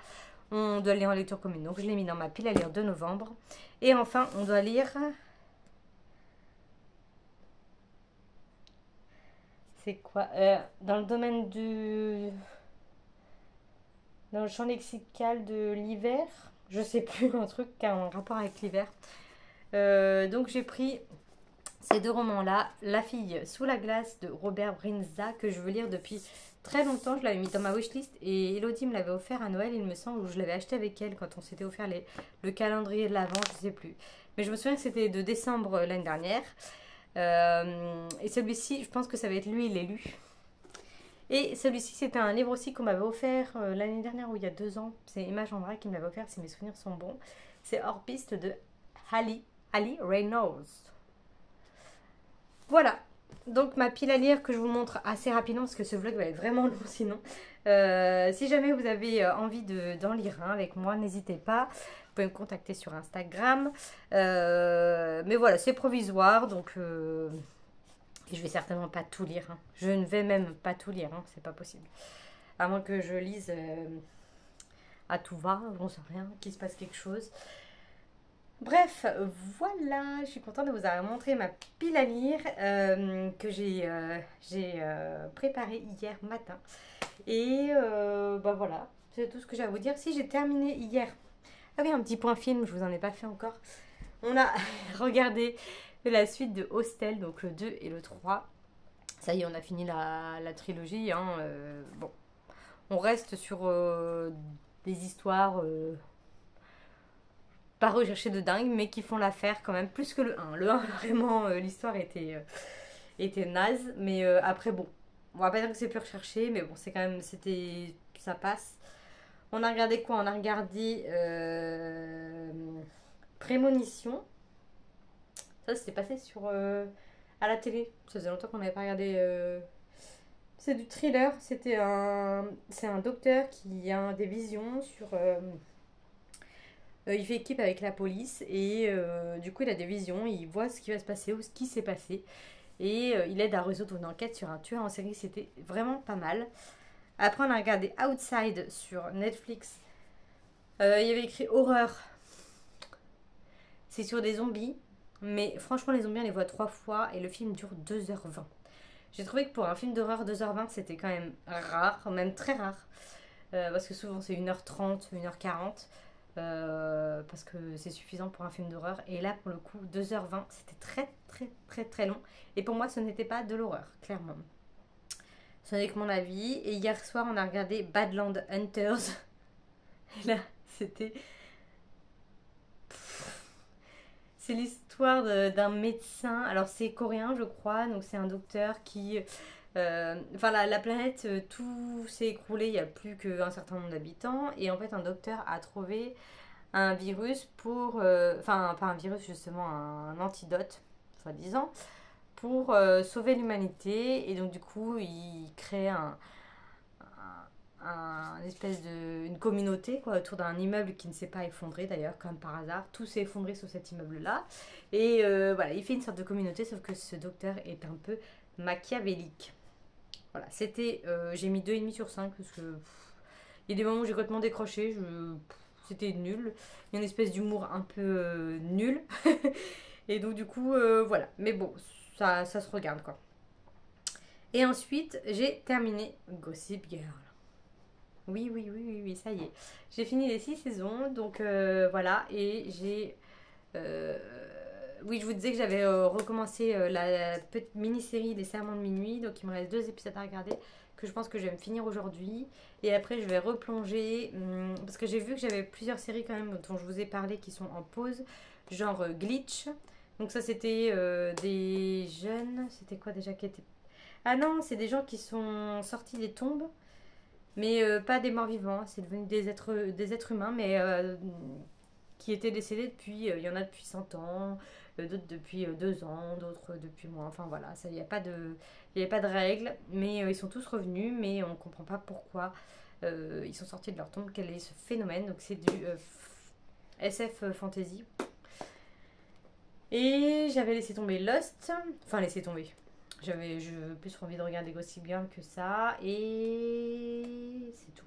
On doit le lire en lecture commune. Donc, je l'ai mis dans ma pile à lire de novembre. Et enfin, on doit lire... C'est quoi dans le domaine du... Dans le champ lexical de l'hiver, je sais plus, un truc qui a un rapport avec l'hiver. Donc j'ai pris ces deux romans-là, La fille sous la glace de Robert Brinza, que je veux lire depuis très longtemps. Je l'avais mis dans ma wishlist et Elodie me l'avait offert à Noël, il me semble, ou je l'avais acheté avec elle quand on s'était offert le calendrier de l'Avent, je sais plus. Mais je me souviens que c'était de décembre l'année dernière. Et celui-ci, je pense que ça va être lui, il est lu. Et celui-ci, c'était un livre aussi qu'on m'avait offert l'année dernière ou il y a 2 ans. C'est Image en vrac qui me l'avait offert, si mes souvenirs sont bons. C'est Hors piste de Ali Reynolds. Voilà. Donc ma pile à lire que je vous montre assez rapidement parce que ce vlog va être vraiment long sinon. Si jamais vous avez envie d'en lire un avec moi, n'hésitez pas. Vous pouvez me contacter sur Instagram. Mais voilà, c'est provisoire donc... Et je vais certainement pas tout lire. Hein. Je ne vais même pas tout lire. Hein. C'est pas possible. À moins que je lise à tout va. J'en sais rien. Qu'il se passe quelque chose. Bref, voilà. Je suis contente de vous avoir montré ma pile à lire que j'ai préparée hier matin. Et bah voilà. C'est tout ce que j'ai à vous dire. Si j'ai terminé hier. Ah oui, un petit point film. Je vous en ai pas fait encore. On a regardé la suite de Hostel, donc le 2 et le 3. Ça y est, on a fini la trilogie. Hein, bon, on reste sur des histoires pas recherchées de dingue, mais qui font l'affaire quand même plus que le 1. Le 1, vraiment, l'histoire était naze. Mais après, bon, on va pas dire que c'est plus recherché, mais bon, c'est quand même, ça passe. On a regardé quoi? On a regardé Prémonition. Ça, c'était passé à la télé. Ça faisait longtemps qu'on n'avait pas regardé. C'est du thriller. C'est un docteur qui a des visions sur... il fait équipe avec la police et du coup, il a des visions. Il voit ce qui va se passer ou ce qui s'est passé. Et il aide à résoudre une enquête sur un tueur en série. C'était vraiment pas mal. Après, on a regardé Outside sur Netflix. Il y avait écrit horreur. C'est sur des zombies. Mais franchement, les zombies, on les voit 3 fois et le film dure 2h20. J'ai trouvé que pour un film d'horreur, 2h20, c'était quand même rare, même très rare. Parce que souvent, c'est 1h30, 1h40. Parce que c'est suffisant pour un film d'horreur. Et là, pour le coup, 2h20, c'était très, très, très, très long. Et pour moi, ce n'était pas de l'horreur, clairement. Ce n'est que mon avis. Et hier soir, on a regardé Badland Hunters. Et là, c'était... C'est l'histoire d'un médecin. Alors, c'est coréen, je crois. Donc, c'est un docteur qui... Enfin, la planète, tout s'est écroulé. Il n'y a plus qu'un certain nombre d'habitants. Et en fait, un docteur a trouvé un virus pour... Enfin, pas un virus, justement, un antidote, soi-disant, pour sauver l'humanité. Et donc, du coup, il crée une communauté quoi, autour d'un immeuble qui ne s'est pas effondré d'ailleurs, comme par hasard. Tout s'est effondré sur cet immeuble-là. Et voilà, il fait une sorte de communauté, sauf que ce docteur est un peu machiavélique. Voilà, c'était... j'ai mis 2,5 sur 5 parce que... il y a des moments où j'ai complètement décroché, c'était nul. Il y a une espèce d'humour un peu nul. Et donc du coup, voilà. Mais bon, ça se regarde quoi. Et ensuite, j'ai terminé Gossip Girl. Oui, ça y est. J'ai fini les 6 saisons, donc voilà. Et j'ai... oui, je vous disais que j'avais recommencé la petite mini-série des Serments de minuit. Donc il me reste 2 épisodes à regarder que je pense que je vais me finir aujourd'hui. Et après, je vais replonger. Parce que j'ai vu que j'avais plusieurs séries quand même dont je vous ai parlé qui sont en pause. Genre Glitch. Donc ça, c'était des jeunes... C'était quoi déjà qui était... Ah non, c'est des gens qui sont sortis des tombes. Mais pas des morts vivants, c'est devenu des êtres humains, mais qui étaient décédés depuis, il y en a depuis 100 ans, d'autres depuis 2 ans, d'autres depuis moins. Enfin voilà, il n'y a pas de règles, mais ils sont tous revenus, mais on ne comprend pas pourquoi ils sont sortis de leur tombe, quel est ce phénomène. Donc c'est du SF fantasy. Et j'avais laissé tomber Lost, enfin laissé tomber. J'avais plus envie de regarder Gossip Girl que ça, et c'est tout.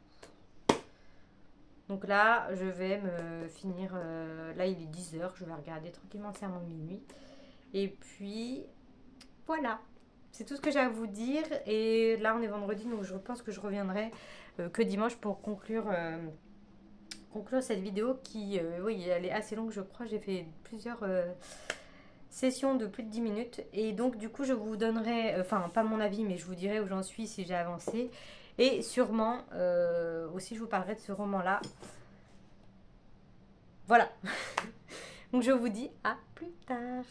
Donc là, je vais me finir, là il est 10h, je vais regarder tranquillement C'est avant minuit. Et puis, voilà, c'est tout ce que j'ai à vous dire. Et là, on est vendredi, donc je pense que je reviendrai que dimanche pour conclure cette vidéo qui, oui, elle est assez longue, je crois. J'ai fait plusieurs sessions de plus de 10 minutes. Et donc, du coup, je vous donnerai, enfin, pas mon avis, mais je vous dirai où j'en suis si j'ai avancé. Et sûrement, aussi, je vous parlerai de ce roman-là. Voilà. Donc, je vous dis à plus tard.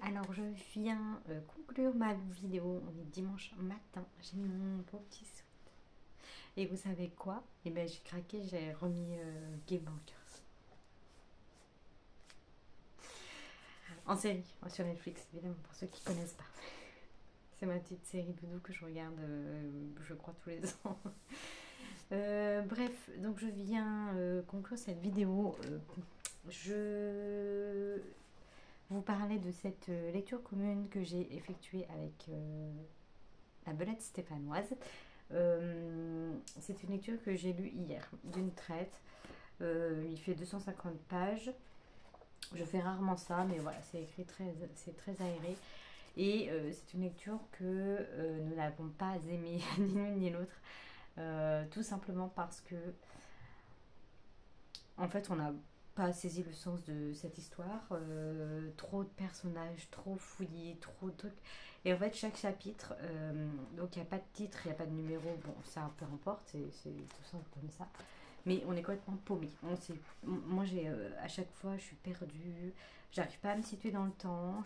Alors je viens conclure ma vidéo, on est dimanche matin, j'ai mon beau petit sweat. Et vous savez quoi? Et ben j'ai craqué, j'ai remis Game Bankers. En série, sur Netflix évidemment, pour ceux qui connaissent pas. C'est ma petite série doudou que je regarde, je crois, tous les ans. Bref, donc je viens conclure cette vidéo. Je vous parler de cette lecture commune que j'ai effectuée avec la belette stéphanoise. C'est une lecture que j'ai lue hier, d'une traite. Il fait 250 pages. Je fais rarement ça, mais voilà, c'est écrit c'est très aéré. Et c'est une lecture que nous n'avons pas aimée, ni l'une ni l'autre. Tout simplement parce que, en fait, on n'a pas saisi le sens de cette histoire, trop de personnages, trop fouillés, trop de trucs. Et en fait, chaque chapitre, donc il n'y a pas de titre, il n'y a pas de numéro, bon, ça peu importe, c'est tout simple comme ça. Mais on est complètement paumé. Moi, à chaque fois, je suis perdue, j'arrive pas à me situer dans le temps,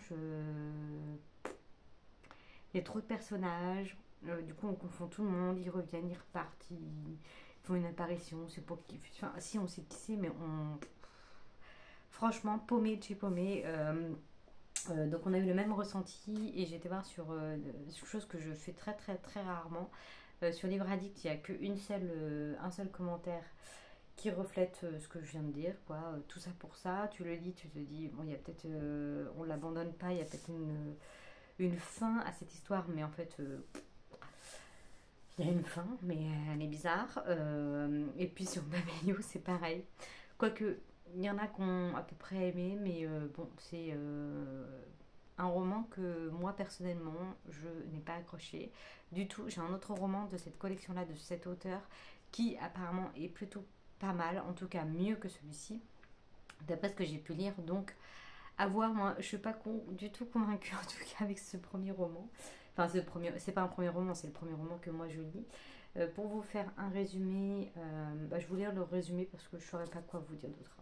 il y a trop de personnages, du coup, on confond tout le monde, ils reviennent, ils repartent, ils font une apparition, c'est pour qui. Enfin, si on sait qui c'est, mais on. Franchement, paumé de chez paumé. Donc on a eu le même ressenti et j'ai été voir sur chose que je fais très très très rarement. Sur Livre Addict, il n'y a un seul commentaire qui reflète ce que je viens de dire, quoi. Tout ça pour ça, tu le lis, tu te dis, bon, il y a peut-être, on l'abandonne pas, il y a peut-être une fin à cette histoire, mais en fait, il y a une fin, mais elle est bizarre. Et puis sur Babelio, c'est pareil. Quoique, il y en a qui ont à peu près aimé, mais bon, c'est un roman que moi personnellement je n'ai pas accroché du tout. J'ai un autre roman de cette collection là, de cet auteur, qui apparemment est plutôt pas mal, en tout cas mieux que celui-ci, d'après ce que j'ai pu lire. Donc à voir, moi je suis pas du tout convaincue en tout cas avec ce premier roman. Enfin c'est pas un premier roman, c'est le premier roman que moi je lis. Pour vous faire un résumé, je vous lis le résumé parce que je ne saurais pas quoi vous dire d'autre.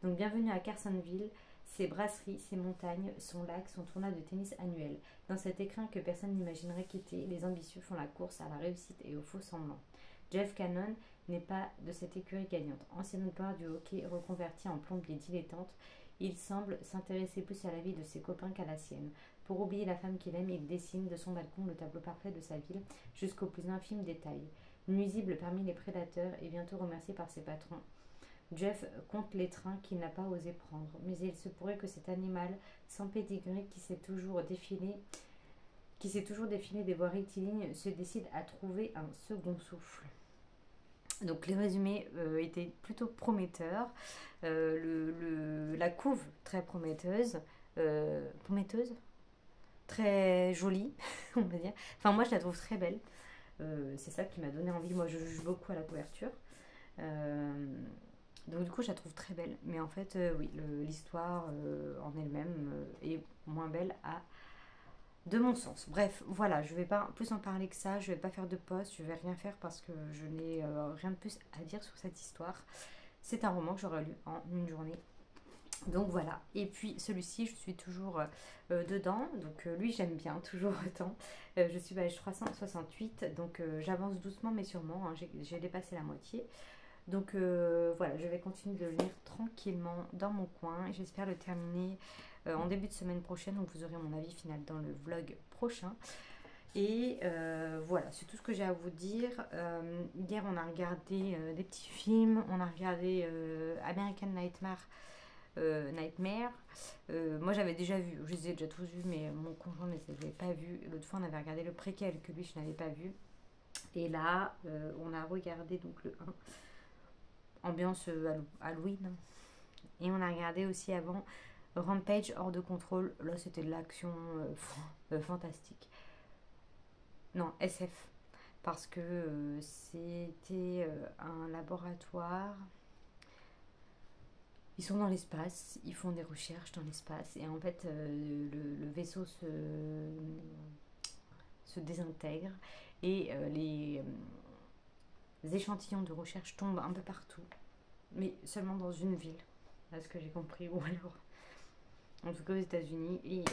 Donc bienvenue à Carsonville, ses brasseries, ses montagnes, son lac, son tournoi de tennis annuel. Dans cet écrin que personne n'imaginerait quitter, les ambitieux font la course à la réussite et au faux semblant. Jeff Cannon n'est pas de cette écurie gagnante. Ancien joueur du hockey reconverti en plombier dilettante, il semble s'intéresser plus à la vie de ses copains qu'à la sienne. Pour oublier la femme qu'il aime, il dessine de son balcon le tableau parfait de sa ville jusqu'aux plus infimes détails. Nuisible parmi les prédateurs et bientôt remercié par ses patrons, Jeff compte les trains qu'il n'a pas osé prendre. Mais il se pourrait que cet animal sans pédigré qui s'est toujours défilé des voies rectilignes se décide à trouver un second souffle. Donc les résumés étaient plutôt prometteurs. La couve très prometteuse, très jolie, on va dire. Enfin moi je la trouve très belle. C'est ça qui m'a donné envie. Moi je juge beaucoup à la couverture. Donc du coup je la trouve très belle. Mais en fait oui, l'histoire en elle-même est moins belle de mon sens. Bref, voilà, je vais pas plus en parler que ça, je vais pas faire de post, je vais rien faire parce que je n'ai rien de plus à dire sur cette histoire. C'est un roman que j'aurais lu en une journée. Donc voilà, et puis celui-ci, je suis toujours dedans, donc lui j'aime bien, toujours autant. Je suis page 368, donc j'avance doucement mais sûrement, hein, j'ai dépassé la moitié. Donc voilà, je vais continuer de le lire tranquillement dans mon coin et j'espère le terminer en début de semaine prochaine, donc vous aurez mon avis final dans le vlog prochain. Et voilà, c'est tout ce que j'ai à vous dire. Hier on a regardé des petits films, on a regardé American Nightmare. Moi j'avais déjà vu, je les ai déjà tous vus, mais mon conjoint ne les avait pas vus. L'autre fois on avait regardé le préquel que lui je n'avais pas vu. Et là on a regardé donc le 1, ambiance Halloween. Et on a regardé aussi avant Rampage hors de contrôle. Là c'était de l'action fantastique. Non, SF. Parce que c'était un laboratoire. Ils sont dans l'espace, ils font des recherches dans l'espace. Et en fait, le vaisseau se désintègre. Et les échantillons de recherche tombent un peu partout. Mais seulement dans une ville. À ce que j'ai compris. Ou alors, en tout cas aux États-Unis. Et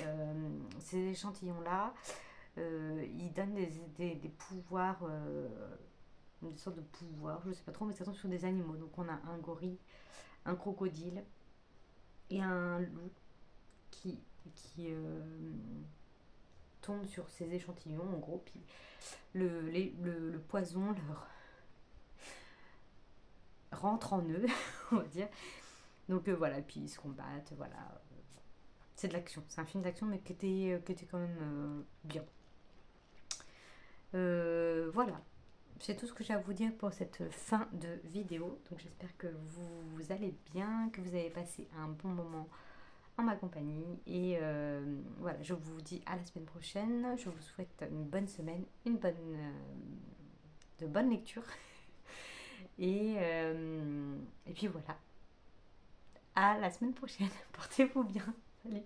ces échantillons-là, ils donnent des pouvoirs, des sortes de pouvoirs, je ne sais pas trop, mais ça tombe sur des animaux. Donc on a un gorille, un crocodile et un loup qui tombe sur ces échantillons en gros. Puis le poison leur rentre en eux, on va dire. Donc voilà, puis ils se combattent, voilà. C'est de l'action, c'est un film d'action mais qui était quand même bien. Voilà, c'est tout ce que j'ai à vous dire pour cette fin de vidéo. Donc j'espère que vous allez bien, que vous avez passé un bon moment en ma compagnie. Et voilà, je vous dis à la semaine prochaine. Je vous souhaite une bonne semaine, de bonnes lectures. Et puis voilà, à la semaine prochaine. Portez-vous bien. Salut.